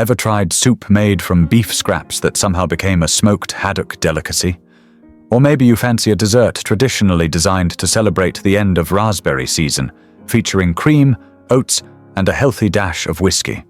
Ever tried soup made from beef scraps that somehow became a smoked haddock delicacy? Or maybe you fancy a dessert traditionally designed to celebrate the end of raspberry season, featuring cream, oats, and a healthy dash of whisky.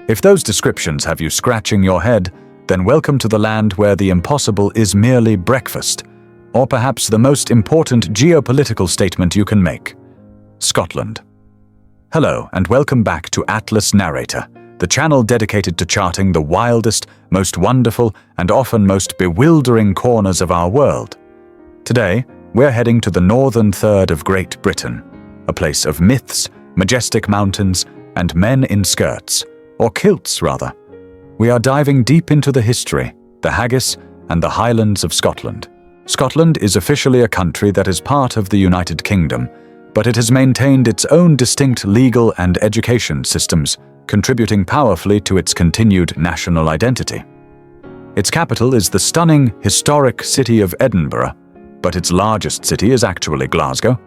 If those descriptions have you scratching your head, then welcome to the land where the impossible is merely breakfast, or perhaps the most important geopolitical statement you can make: Scotland. Hello, and welcome back to Atlas Narrator, the channel dedicated to charting the wildest, most wonderful, and often most bewildering corners of our world. Today, we're heading to the northern third of Great Britain, a place of myths, majestic mountains, and men in skirts, or kilts rather. We are diving deep into the history, the haggis, and the Highlands of Scotland. Scotland is officially a country that is part of the United Kingdom, but it has maintained its own distinct legal and education systems, contributing powerfully to its continued national identity. Its capital is the stunning, historic city of Edinburgh, but its largest city is actually Glasgow.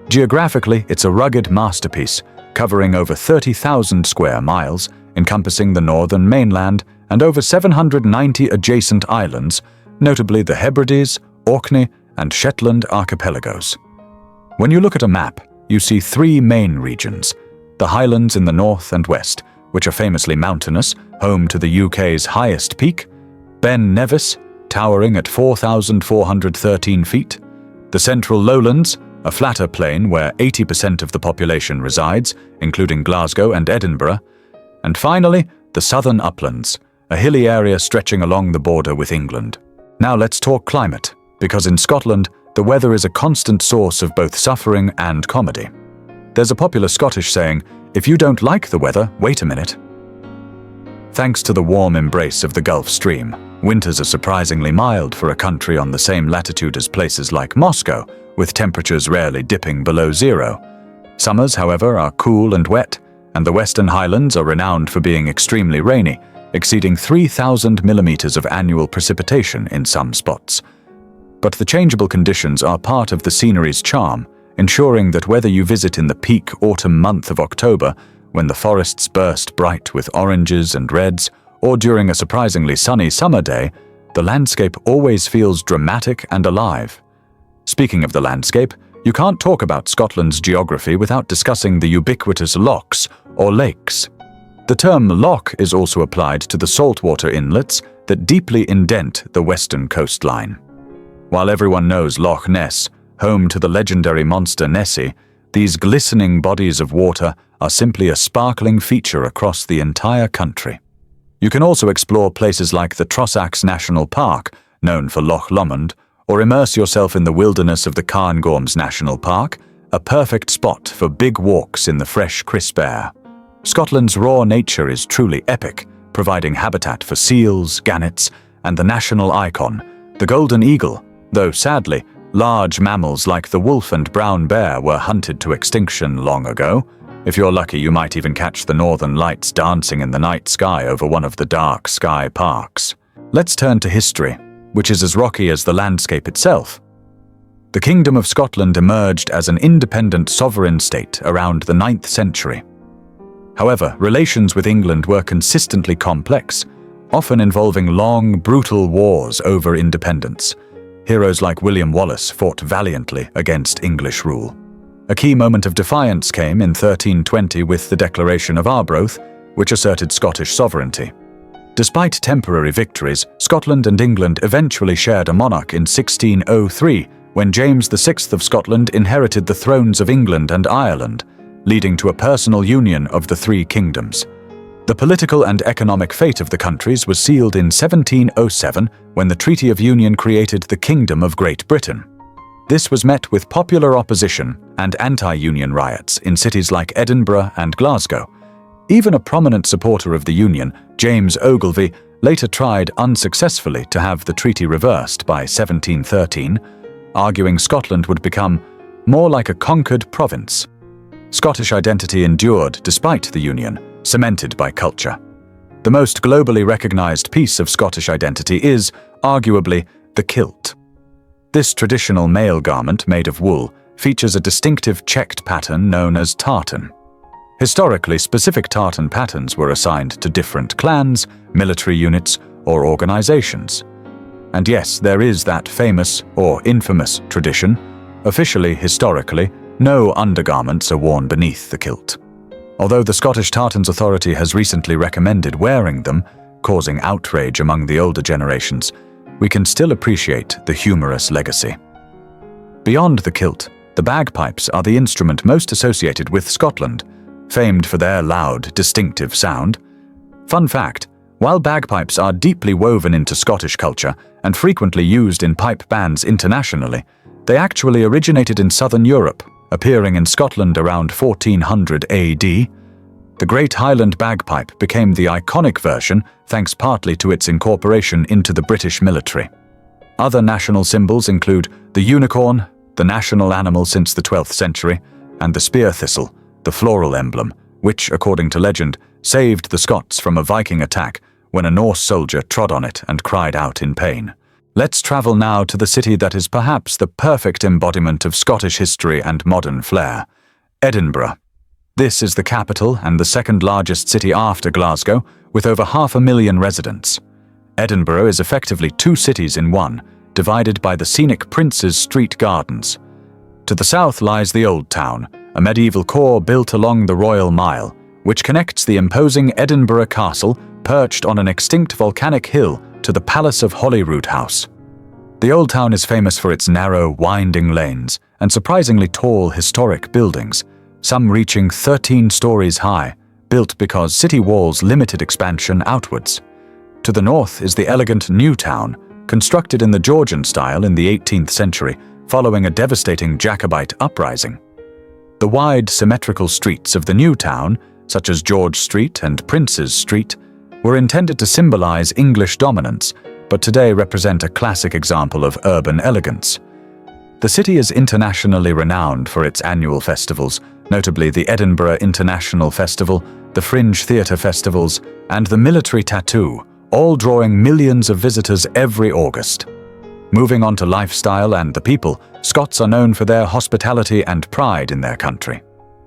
Geographically, it's a rugged masterpiece, covering over 30,000 square miles, encompassing the northern mainland and over 790 adjacent islands, notably the Hebrides, Orkney, and Shetland archipelagos. When you look at a map, you see three main regions: the Highlands in the north and west, which are famously mountainous, home to the UK's highest peak; Ben Nevis, towering at 4,413 feet; the central lowlands, a flatter plain where 80% of the population resides, including Glasgow and Edinburgh; and finally, the southern uplands, a hilly area stretching along the border with England. Now let's talk climate, because in Scotland, the weather is a constant source of both suffering and comedy. There's a popular Scottish saying, "If you don't like the weather, wait a minute." Thanks to the warm embrace of the Gulf Stream, winters are surprisingly mild for a country on the same latitude as places like Moscow, with temperatures rarely dipping below zero. Summers, however, are cool and wet, and the Western Highlands are renowned for being extremely rainy, exceeding 3,000 millimeters of annual precipitation in some spots. But the changeable conditions are part of the scenery's charm, ensuring that whether you visit in the peak autumn month of October, when the forests burst bright with oranges and reds, or during a surprisingly sunny summer day, the landscape always feels dramatic and alive. Speaking of the landscape, you can't talk about Scotland's geography without discussing the ubiquitous lochs, or lakes. The term loch is also applied to the saltwater inlets that deeply indent the western coastline. While everyone knows Loch Ness, home to the legendary monster Nessie, these glistening bodies of water are simply a sparkling feature across the entire country. You can also explore places like the Trossachs National Park, known for Loch Lomond, or immerse yourself in the wilderness of the Cairngorms National Park, a perfect spot for big walks in the fresh, crisp air. Scotland's raw nature is truly epic, providing habitat for seals, gannets, and the national icon, the golden eagle, though sadly, large mammals like the wolf and brown bear were hunted to extinction long ago. If you're lucky, you might even catch the northern lights dancing in the night sky over one of the dark sky parks. Let's turn to history, which is as rocky as the landscape itself. The Kingdom of Scotland emerged as an independent sovereign state around the 9th century. However, relations with England were consistently complex, often involving long, brutal wars over independence. Heroes like William Wallace fought valiantly against English rule. A key moment of defiance came in 1320 with the Declaration of Arbroath, which asserted Scottish sovereignty. Despite temporary victories, Scotland and England eventually shared a monarch in 1603, when James VI of Scotland inherited the thrones of England and Ireland, leading to a personal union of the three kingdoms. The political and economic fate of the countries was sealed in 1707 when the Treaty of Union created the Kingdom of Great Britain. This was met with popular opposition and anti-union riots in cities like Edinburgh and Glasgow. Even a prominent supporter of the Union, James Ogilvy, later tried unsuccessfully to have the treaty reversed by 1713, arguing Scotland would become more like a conquered province. Scottish identity endured despite the Union, cemented by culture. The most globally recognized piece of Scottish identity is, arguably, the kilt. This traditional male garment made of wool features a distinctive checked pattern known as tartan. Historically, specific tartan patterns were assigned to different clans, military units, or organizations. And yes, there is that famous or infamous tradition. Officially, historically, no undergarments are worn beneath the kilt. Although the Scottish Tartans Authority has recently recommended wearing them, causing outrage among the older generations, we can still appreciate the humorous legacy. Beyond the kilt, the bagpipes are the instrument most associated with Scotland, famed for their loud, distinctive sound. Fun fact, while bagpipes are deeply woven into Scottish culture and frequently used in pipe bands internationally, they actually originated in southern Europe, appearing in Scotland around 1400 AD. The Great Highland bagpipe became the iconic version thanks partly to its incorporation into the British military. Other national symbols include the unicorn, the national animal since the 12th century, and the spear thistle, the floral emblem, which, according to legend, saved the Scots from a Viking attack when a Norse soldier trod on it and cried out in pain. Let's travel now to the city that is perhaps the perfect embodiment of Scottish history and modern flair, Edinburgh. This is the capital and the second largest city after Glasgow, with over 500,000 residents. Edinburgh is effectively two cities in one, divided by the scenic Prince's Street Gardens. To the south lies the Old Town, a medieval core built along the Royal Mile, which connects the imposing Edinburgh Castle, perched on an extinct volcanic hill, to the Palace of Holyrood House. The Old Town is famous for its narrow, winding lanes and surprisingly tall historic buildings, some reaching 13 stories high, built because city walls limited expansion outwards. To the north is the elegant New Town, constructed in the Georgian style in the 18th century, following a devastating Jacobite uprising. The wide, symmetrical streets of the New Town, such as George Street and Prince's Street, were intended to symbolize English dominance, but today represent a classic example of urban elegance. The city is internationally renowned for its annual festivals, notably the Edinburgh International Festival, the Fringe Theatre Festivals, and the Military Tattoo, all drawing millions of visitors every August. Moving on to lifestyle and the people, Scots are known for their hospitality and pride in their country.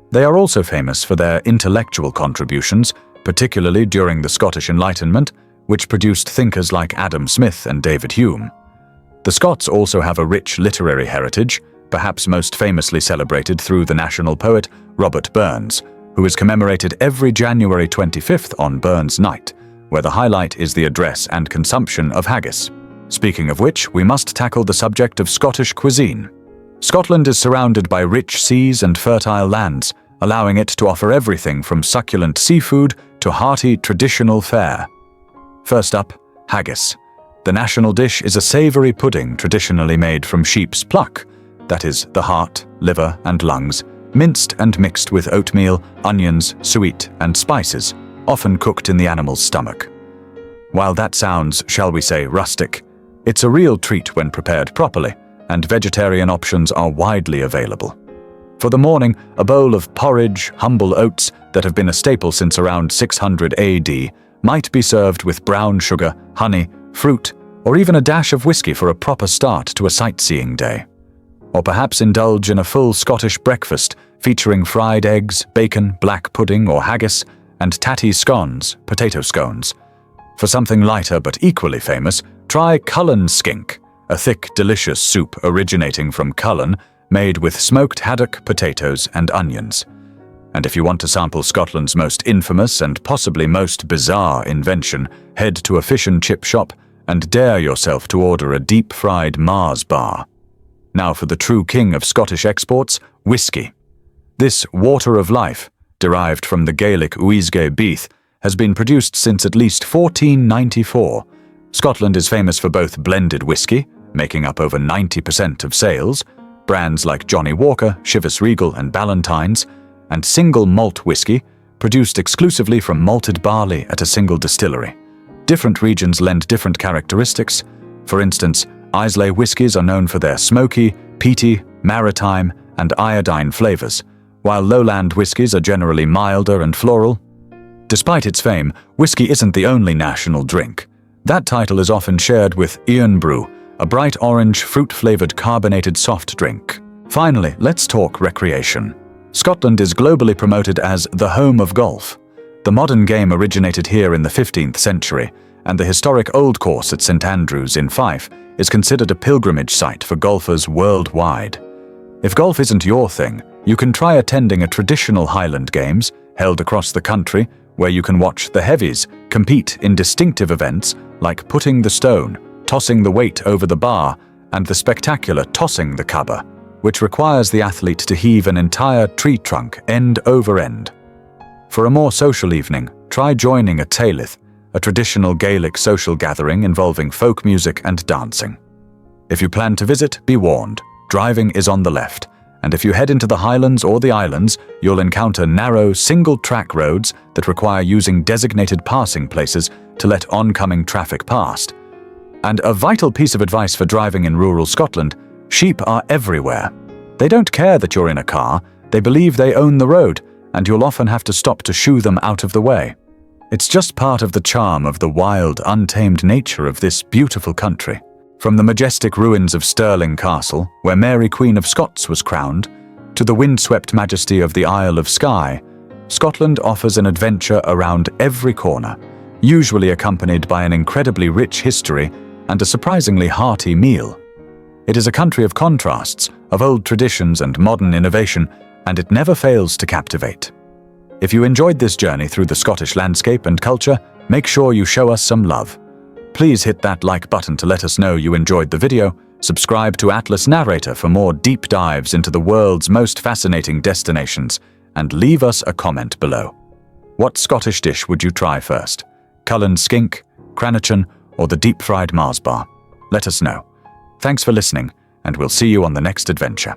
They are also famous for their intellectual contributions, particularly during the Scottish Enlightenment, which produced thinkers like Adam Smith and David Hume. The Scots also have a rich literary heritage, perhaps most famously celebrated through the national poet Robert Burns, who is commemorated every January 25th on Burns Night, where the highlight is the address and consumption of haggis. Speaking of which, we must tackle the subject of Scottish cuisine. Scotland is surrounded by rich seas and fertile lands, allowing it to offer everything from succulent seafood to hearty traditional fare. First up, haggis. The national dish is a savoury pudding traditionally made from sheep's pluck, that is, the heart, liver, and lungs, minced and mixed with oatmeal, onions, suet, and spices, often cooked in the animal's stomach. While that sounds, shall we say, rustic, it's a real treat when prepared properly, and vegetarian options are widely available. For the morning, a bowl of porridge, humble oats that have been a staple since around 600 AD might be served with brown sugar, honey, fruit, or even a dash of whisky for a proper start to a sightseeing day. Or perhaps indulge in a full Scottish breakfast featuring fried eggs, bacon, black pudding or haggis, and tatty scones, potato scones. For something lighter but equally famous, try Cullen skink, a thick, delicious soup originating from Cullen, made with smoked haddock, potatoes, and onions. And if you want to sample Scotland's most infamous and possibly most bizarre invention, head to a fish and chip shop and dare yourself to order a deep-fried Mars bar. Now for the true king of Scottish exports, whisky. This water of life, derived from the Gaelic uisge beath, has been produced since at least 1494. Scotland is famous for both blended whisky, making up over 90% of sales, brands like Johnnie Walker, Chivas Regal, and Ballantine's, and single malt whisky, produced exclusively from malted barley at a single distillery. Different regions lend different characteristics. For instance, Islay whiskies are known for their smoky, peaty, maritime, and iodine flavors, while lowland whiskies are generally milder and floral. Despite its fame, whiskey isn't the only national drink. That title is often shared with Ian Brew, a bright orange, fruit-flavored carbonated soft drink. Finally, let's talk recreation. Scotland is globally promoted as the home of golf. The modern game originated here in the 15th century, and the historic Old Course at St Andrews in Fife is considered a pilgrimage site for golfers worldwide. If golf isn't your thing, you can try attending a traditional Highland Games held across the country, where you can watch the heavies compete in distinctive events like putting the stone, tossing the weight over the bar, and the spectacular tossing the cabba, which requires the athlete to heave an entire tree trunk end over end. For a more social evening, try joining a tailith, a traditional Gaelic social gathering involving folk music and dancing. If you plan to visit, be warned, driving is on the left, and if you head into the Highlands or the Islands, you'll encounter narrow, single-track roads that require using designated passing places to let oncoming traffic past. And a vital piece of advice for driving in rural Scotland: sheep are everywhere. They don't care that you're in a car, they believe they own the road, and you'll often have to stop to shoo them out of the way. It's just part of the charm of the wild, untamed nature of this beautiful country. From the majestic ruins of Stirling Castle, where Mary Queen of Scots was crowned, to the windswept majesty of the Isle of Skye, Scotland offers an adventure around every corner, usually accompanied by an incredibly rich history and a surprisingly hearty meal. It is a country of contrasts, of old traditions and modern innovation, and it never fails to captivate. If you enjoyed this journey through the Scottish landscape and culture, make sure you show us some love. Please hit that like button to let us know you enjoyed the video, subscribe to Atlas Narrator for more deep dives into the world's most fascinating destinations, and leave us a comment below. What Scottish dish would you try first? Cullen skink, Cranachan, or the deep-fried Mars bar? Let us know. Thanks for listening, and we'll see you on the next adventure.